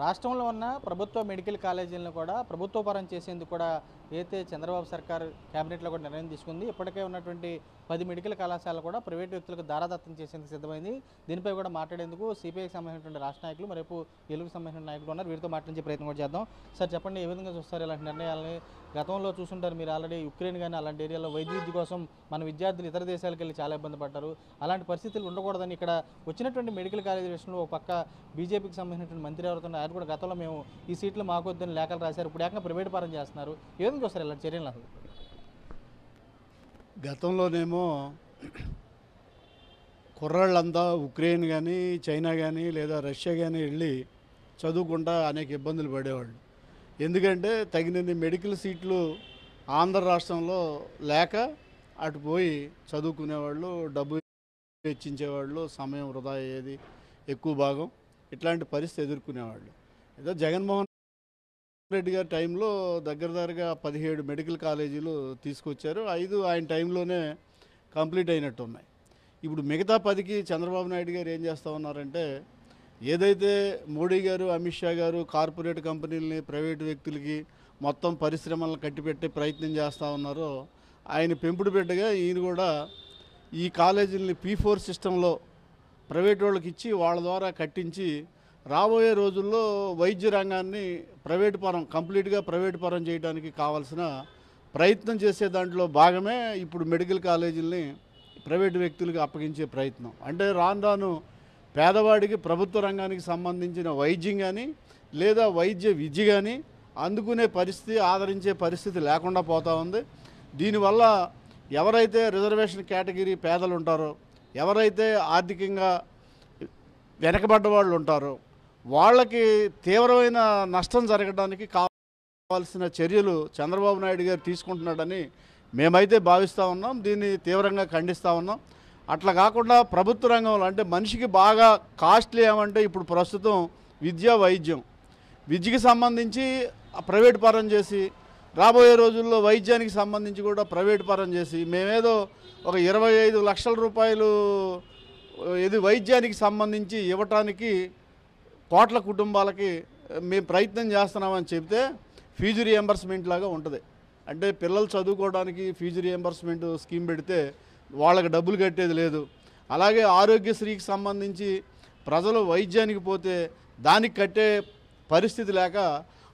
రాష్ట్రంలో ఉన్న ప్రభుత్వ మెడికల్ కాలేజీలను కూడా ప్రభుత్వ పరం చేసేందుకు కూడా ఏదైతే చంద్రబాబు సర్కార్ క్యాబినెట్లో కూడా నిర్ణయం తీసుకుంది. ఇప్పటికే ఉన్నటువంటి 10 మెడికల్ కళాశాలలు కూడా ప్రైవేటు వ్యక్తులకు దారాదత్తం చేసేందుకు సిద్ధమైంది. దీనిపై కూడా మాట్లాడేందుకు సిపిఐకి సంబంధించినటువంటి రాష్ట్ర నాయకులు మరేపు ఏలూరుకు సంబంధించిన నాయకులు ఉన్నారు. వీరితో మాట్లాడించే ప్రయత్నం కూడా చేద్దాం. సార్ చెప్పండి, ఏ విధంగా చూస్తారు ఇలాంటి నిర్ణయాలని? గతంలో చూసుంటారు మీరు, ఆల్రెడీ యుక్రెయిన్ కానీ అలాంటి ఏరియాలో వైద్య విద్య కోసం మన విద్యార్థులు ఇతర దేశాలకు వెళ్ళి చాలా ఇబ్బంది పడ్డారు. అలాంటి పరిస్థితులు ఉండకూడదని ఇక్కడ వచ్చినటువంటి మెడికల్ కాలేజీ విషయంలో ఒక పక్క బీజేపీకి సంబంధించినటువంటి మంత్రి ఎవరుతున్నారు, ఆయన కూడా గతంలో మేము ఈ సీట్లు మాకొద్దని లేఖలు రాశారు. ఇప్పుడు ఏకంగా ప్రైవేట్ పరం చేస్తున్నారు. ఏ విధంగా చూస్తారు ఇలాంటి చర్యలు? అసలు గతంలోనేమో కుర్రాళ్ళంతా ఉక్రెయిన్ కానీ చైనా కానీ లేదా రష్యా కానీ వెళ్ళి చదువుకుంటా అనేక ఇబ్బందులు పడేవాళ్ళు. ఎందుకంటే తగినన్ని మెడికల్ సీట్లు ఆంధ్ర రాష్ట్రంలో లేక అటు పోయి చదువుకునేవాళ్ళు, డబ్బు వెచ్చించేవాళ్ళు, సమయం వృధా అయ్యేది ఎక్కువ భాగం. ఇట్లాంటి పరిస్థితి ఎదుర్కొనేవాళ్ళు. ఏదో జగన్మోహన్ రెడ్డి గారి టైంలో దగ్గరగా 17 మెడికల్ కాలేజీలు తీసుకొచ్చారు. 5 ఆయన టైంలోనే కంప్లీట్ అయినట్టు ఉన్నాయి. ఇప్పుడు మిగతా 10కి చంద్రబాబు నాయుడు గారు ఏం చేస్తూ ఉన్నారంటే, ఏదైతే మోడీ గారు, అమిత్ షా గారు కార్పొరేట్ కంపెనీలని ప్రైవేటు వ్యక్తులకి మొత్తం పరిశ్రమలను కట్టిపెట్టే ప్రయత్నం చేస్తూ ఉన్నారో, ఆయన పెంపుడు బిడ్డగా ఈయన కూడా ఈ కాలేజీలని P4 సిస్టంలో ప్రైవేట్ వాళ్ళకి ఇచ్చి వాళ్ళ ద్వారా కట్టించి రాబోయే రోజుల్లో వైద్య రంగాన్ని ప్రైవేటు పరం కంప్లీట్గా ప్రైవేటు పరం చేయడానికి కావాల్సిన ప్రయత్నం చేసే దాంట్లో భాగమే ఇప్పుడు మెడికల్ కాలేజీలని ప్రైవేటు వ్యక్తులకు అప్పగించే ప్రయత్నం. అంటే రాను రాను పేదవాడికి ప్రభుత్వ రంగానికి సంబంధించిన వైద్యం కానీ లేదా వైద్య విద్య కానీ అందుకునే పరిస్థితి, ఆదరించే పరిస్థితి లేకుండా పోతూ ఉంది. దీనివల్ల ఎవరైతే రిజర్వేషన్ కేటగిరీ పేదలు ఉంటారో, ఎవరైతే ఆర్థికంగా వెనకబడ్డ వాళ్ళు ఉంటారో వాళ్ళకి తీవ్రమైన నష్టం జరగడానికి కావాల్సిన చర్యలు చంద్రబాబు నాయుడు గారు తీసుకుంటున్నాడని మేమైతే భావిస్తూ ఉన్నాం. దీన్ని తీవ్రంగా ఖండిస్తూ ఉన్నాం. అట్లా కాకుండా ప్రభుత్వ రంగంలో అంటే మనిషికి బాగా కాస్ట్లీ ఏమంటే ఇప్పుడు ప్రస్తుతం విద్య, వైద్యం. విద్యకి సంబంధించి ప్రైవేట్ పరం చేసి రాబోయే రోజుల్లో వైద్యానికి సంబంధించి కూడా ప్రైవేట్ పరం చేసి మేమేదో ఒక 25 లక్షల రూపాయలు ఇది వైద్యానికి సంబంధించి ఇవ్వటానికి కోట్ల కుటుంబాలకి మేము ప్రయత్నం చేస్తున్నామని చెప్తే ఫీజు రియంబర్స్మెంట్ లాగా ఉంటుంది. అంటే పిల్లలు చదువుకోవడానికి ఫీజు రియంబర్స్మెంట్ స్కీమ్ పెడితే వాళ్ళకి డబ్బులు కట్టేది లేదు. అలాగే ఆరోగ్యశ్రీకి సంబంధించి ప్రజలు వైద్యానికి పోతే దానికి కట్టే పరిస్థితి లేక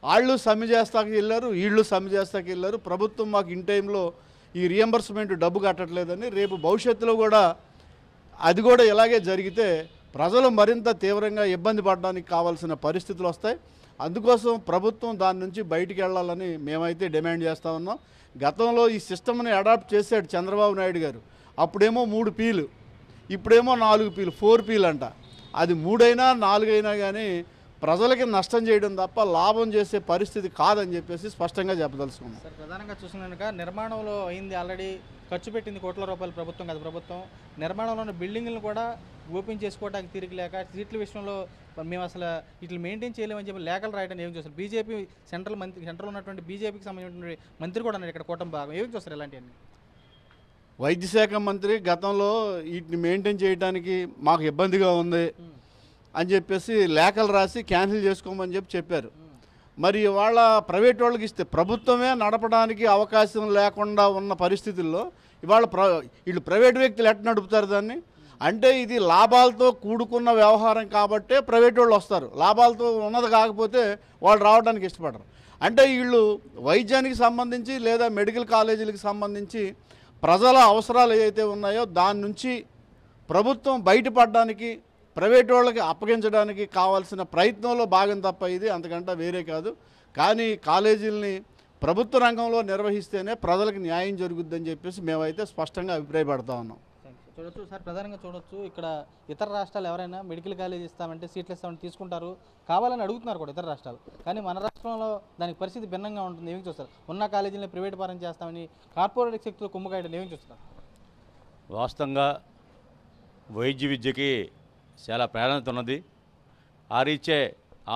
వాళ్ళు సమ్మె చేస్తాకి వెళ్ళారు, వీళ్ళు సమ్మె చేస్తాకి వెళ్ళారు. ప్రభుత్వం మాకు ఇన్ టైంలో ఈ రియంబర్స్మెంట్ డబ్బు కట్టట్లేదని, రేపు భవిష్యత్తులో కూడా అది కూడా ఇలాగే జరిగితే ప్రజలు మరింత తీవ్రంగా ఇబ్బంది పడడానికి కావాల్సిన పరిస్థితులు వస్తాయి. అందుకోసం ప్రభుత్వం దాని నుంచి బయటికి వెళ్ళాలని మేమైతే డిమాండ్ చేస్తూ ఉన్నాం. గతంలో ఈ సిస్టమ్ని అడాప్ట్ చేశాడు చంద్రబాబు నాయుడు గారు. అప్పుడేమో 3 Pలు, ఇప్పుడేమో 4 Pలు, 4 Pలు అంట. అది 3 అయినా 4 అయినా కానీ ప్రజలకి నష్టం చేయడం తప్ప లాభం చేసే పరిస్థితి కాదని చెప్పేసి స్పష్టంగా చెప్పదలుచుకున్నాం. సార్, ప్రధానంగా చూసుకున్నాక నిర్మాణంలో అయింది, ఆల్రెడీ ఖర్చు పెట్టింది కోట్ల రూపాయల ప్రభుత్వం కదా. ప్రభుత్వం నిర్మాణంలో ఉన్న బిల్డింగ్లను కూడా ఓపెన్ చేసుకోవడానికి తీరిక లేక సీట్ల విషయంలో మేము అసలు ఇట్లా మెయింటైన్ చేయలేమని చెప్పి లేఖలు రాయడానికి ఏం చూస్తారు? బీజేపీ సెంట్రల్ ఉన్నటువంటి బీజేపీకి సంబంధించిన మంత్రి కూడా అన్నారు ఇక్కడ కూటమి భాగం. ఏం చూస్తారు ఇలాంటివన్నీ? వైద్య శాఖ మంత్రి గతంలో వీటిని మెయింటైన్ చేయడానికి మాకు ఇబ్బందిగా ఉంది అని చెప్పేసి లేఖలు రాసి క్యాన్సిల్ చేసుకోమని చెప్పారు. మరి ఇవాళ ప్రైవేట్ వాళ్ళకి ఇస్తే ప్రభుత్వమే నడపడానికి అవకాశం లేకుండా ఉన్న పరిస్థితుల్లో ఇవాళ వీళ్ళు ప్రైవేట్ వ్యక్తులు ఎట్లా నడుపుతారు దాన్ని? అంటే ఇది లాభాలతో కూడుకున్న వ్యవహారం కాబట్టే ప్రైవేట్ వాళ్ళు వస్తారు. లాభాలతో ఉన్నది కాకపోతే వాళ్ళు రావడానికి ఇష్టపడరు. అంటే వీళ్ళు వైద్యానికి సంబంధించి లేదా మెడికల్ కాలేజీలకు సంబంధించి ప్రజల అవసరాలు ఏవైతే ఉన్నాయో దాని నుంచి ప్రభుత్వం బయటపడడానికి ప్రైవేట్ వాళ్ళకి అప్పగించడానికి కావాల్సిన ప్రయత్నంలో భాగం తప్ప ఇది అంతకంటే వేరే కాదు. కానీ కాలేజీలని ప్రభుత్వ రంగంలో నిర్వహిస్తేనే ప్రజలకు న్యాయం జరుగుద్దని చెప్పేసి మేమైతే స్పష్టంగా అభిప్రాయపడతా ఉన్నాం. చూడొచ్చు సార్, ప్రధానంగా చూడొచ్చు ఇక్కడ ఇతర రాష్ట్రాలు ఎవరైనా మెడికల్ కాలేజ్ ఇస్తామంటే సీట్లు ఇస్తామంటే తీసుకుంటారు, కావాలని అడుగుతున్నారు కూడా ఇతర రాష్ట్రాలు. కానీ మన రాష్ట్రంలో దానికి పరిస్థితి భిన్నంగా ఉంటుంది. ఏమి చూస్తారు? ఉన్న కాలేజీని ప్రైవేట్ పరం చేస్తామని కార్పొరేట్ శక్తులు కుమ్మకాయడం ఏమి చూస్తారు? వాస్తవంగా వైద్య విద్యకి చాలా ప్రాధాన్యత ఉన్నది. ఆ రీత్యే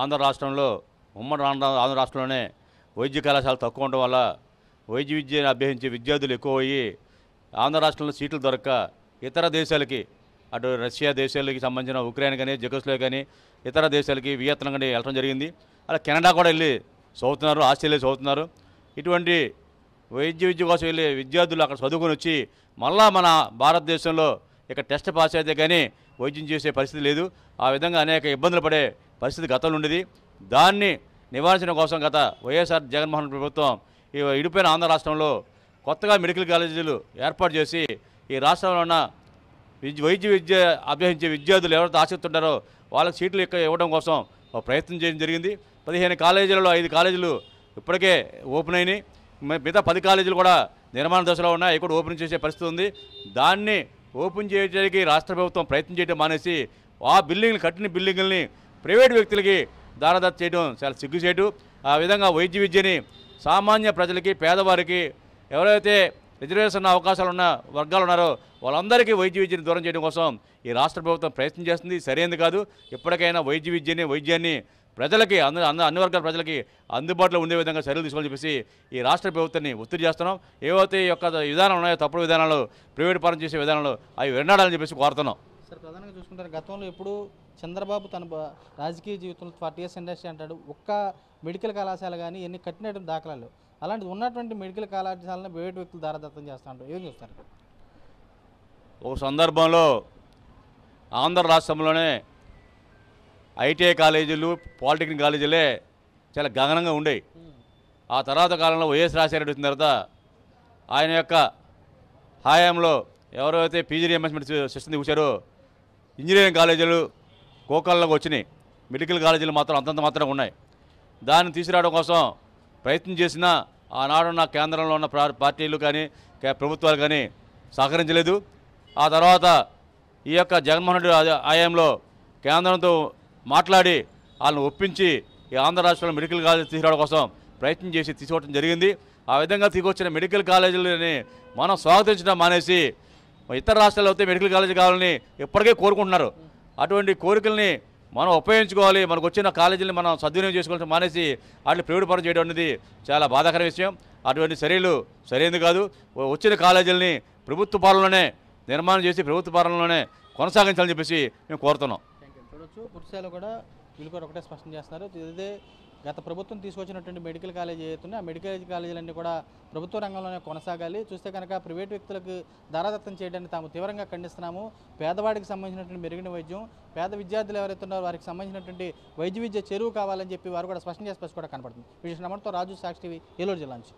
ఆంధ్ర రాష్ట్రంలో ఉమ్మడి ఆంధ్ర రాష్ట్రంలోనే వైద్య కళాశాలలు తక్కువ ఉండడం వల్ల వైద్య విద్యను అభ్యసించే విద్యార్థులు ఎక్కువ అయ్యి ఆంధ్ర రాష్ట్రంలో సీట్లు దొరక్క ఇతర దేశాలకి అటు రష్యా దేశాలకి సంబంధించిన ఉక్రెయిన్ కానీ జెకోస్లోవాకియా కానీ ఇతర దేశాలకి వియత్నాం కానీ వెళ్ళడం జరిగింది. అలా కెనడా కూడా వెళ్ళి చదువుతున్నారు, ఆస్ట్రేలియా చదువుతున్నారు. ఇటువంటి వైద్య విద్య కోసం వెళ్ళే విద్యార్థులు అక్కడ చదువుకొని వచ్చి మళ్ళా మన భారతదేశంలో ఇక టెస్ట్ పాస్ అయితే కానీ వైద్యం చేసే పరిస్థితి లేదు. ఆ విధంగా అనేక ఇబ్బందులు పడే పరిస్థితి గతంలో ఉండేది. దాన్ని నివారించడం కోసం గత వైఎస్ఆర్ జగన్మోహన్ రెడ్డి ప్రభుత్వం ఈ ఇడిపోయిన ఆంధ్ర రాష్ట్రంలో కొత్తగా మెడికల్ కాలేజీలు ఏర్పాటు చేసి ఈ రాష్ట్రంలో ఉన్న వైద్య విద్య అభ్యసించే విద్యార్థులు ఎవరైతే ఆసక్తి ఉంటారో వాళ్ళకి సీట్లు ఇవ్వడం కోసం ఒక ప్రయత్నం చేయడం జరిగింది. 15 కాలేజీలలో 5 కాలేజీలు ఇప్పటికే ఓపెన్ అయినాయి. మిగతా 10 కాలేజీలు కూడా నిర్మాణ దశలో ఉన్నాయి. అవి కూడా ఓపెన్ చేసే పరిస్థితి ఉంది. దాన్ని ఓపెన్ చేయడానికి రాష్ట్ర ప్రభుత్వం ప్రయత్నం చేయడం మానేసి ఆ బిల్డింగ్లు కట్టిన బిల్డింగుల్ని ప్రైవేటు వ్యక్తులకి దారదత్త చేయడం చాలా సిగ్గుచేటు. ఆ విధంగా వైద్య విద్యని సామాన్య ప్రజలకి, పేదవారికి, ఎవరైతే రిజర్వేషన్ అవకాశాలు ఉన్న వర్గాలు ఉన్నారో వాళ్ళందరికీ వైద్య విద్యను దూరం చేయడం కోసం ఈ రాష్ట్ర ప్రభుత్వం ప్రయత్నం చేస్తుంది. సరైనది కాదు. ఎప్పటికైనా వైద్యాన్ని ప్రజలకి అన్ని వర్గాల ప్రజలకి అందుబాటులో ఉండే విధంగా చర్యలు తీసుకోవాలని చెప్పేసి ఈ రాష్ట్ర ప్రభుత్వాన్ని ఒత్తిడి చేస్తున్నాం. ఏవైతే ఈ యొక్క విధానాలు ఉన్నాయో, తప్పుడు విధానాలు, ప్రైవేట్ పరం చేసే విధానాలు అవి వినాడాలని చెప్పేసి కోరుతున్నాం. సార్, ప్రధానంగా చూసుకుంటారు గతంలో ఎప్పుడు చంద్రబాబు తన రాజకీయ జీవితంలో 40 years ఇండస్ట్రీ అంటాడు. ఒక్క మెడికల్ కళాశాల కానీ ఎన్ని కట్టినటువంటి దాఖలాలు, అలాంటిది ఉన్నటువంటి మెడికల్ కళాశాలను ప్రైవేట్ వ్యక్తులు దారదత్తం చేస్తూ ఉంటారు. ఏం చూస్తారు? ఒక సందర్భంలో ఆంధ్ర రాష్ట్రంలోనే ఐటీఐ కాలేజీలు, పాలిటెక్నిక్ కాలేజీలే చాలా గగనంగా ఉండేవి. ఆ తర్వాత కాలంలో వైఎస్ రాజశేఖర రెడ్డి వచ్చిన తర్వాత ఆయన యొక్క హయాంలో ఎవరైతే పీజీ రియంబర్స్మెంట్ సిస్టమ్ వచ్చారో ఇంజనీరింగ్ కాలేజీలు గోకాలంలోకి వచ్చినాయి. మెడికల్ కాలేజీలు మాత్రం అంతంత మాత్రంగా ఉన్నాయి. దాన్ని తీసుకురావడం కోసం ప్రయత్నం చేసినా ఆనాడున్న కేంద్రంలో ఉన్న పార్టీలు కానీ ప్రభుత్వాలు కానీ సహకరించలేదు. ఆ తర్వాత ఈ యొక్క జగన్మోహన్ రెడ్డి హయాంలో కేంద్రంతో మాట్లాడి వాళ్ళని ఒప్పించి ఈ ఆంధ్ర రాష్ట్రంలో మెడికల్ కాలేజీ తీసుకురావడం కోసం ప్రయత్నం చేసి తీసుకోవడం జరిగింది. ఆ విధంగా తీసుకొచ్చిన మెడికల్ కాలేజీలని మనం స్వాగతించడం మానేసి ఇతర రాష్ట్రాల్లో అయితే మెడికల్ కాలేజీ కావాలని ఇప్పటికే కోరుకుంటున్నారు. అటువంటి కోరికల్ని మనం ఉపయోగించుకోవాలి. మనకు వచ్చిన కాలేజీని మనం సద్వినియోగం చేసుకోవాల్సిన మానేసి వాటిని ప్రైవేట్ పరం చేయడం అనేది చాలా బాధాకర విషయం. అటువంటి చర్యలు సరైనది కాదు. వచ్చిన కాలేజీలని ప్రభుత్వ పాలనలోనే నిర్మాణం చేసి ప్రభుత్వ పాలనలోనే కొనసాగించాలని చెప్పేసి మేము కోరుతున్నాం. చూడొచ్చు, పురుషాలు కూడా వీళ్ళు కూడా ఒకటే స్పష్టం చేస్తున్నారు. ఇదే గత ప్రభుత్వం తీసుకొచ్చినటువంటి మెడికల్ కాలేజీ ఏదైతే ఆ మెడికల్ కాలేజీలన్నీ కూడా ప్రభుత్వ రంగంలోనే కొనసాగాలి. చూస్తే కనుక ప్రైవేట్ వ్యక్తులకు దారాదత్తం చేయడాన్ని తాము తీవ్రంగా ఖండిస్తున్నాము. పేదవాడికి సంబంధించినటువంటి మెరుగైన వైద్యం, పేద విద్యార్థులు ఎవరైతే ఉన్నారో వారికి సంబంధించినటువంటి వైద్య విద్య చెరువు కావాలని చెప్పి వారు కూడా స్పష్టం చేసి కూడా కనపడుతుంది. విజయనగరంతో రాజు, సాక్షి టీవీ, ఏలూరు జిల్లా నుంచి.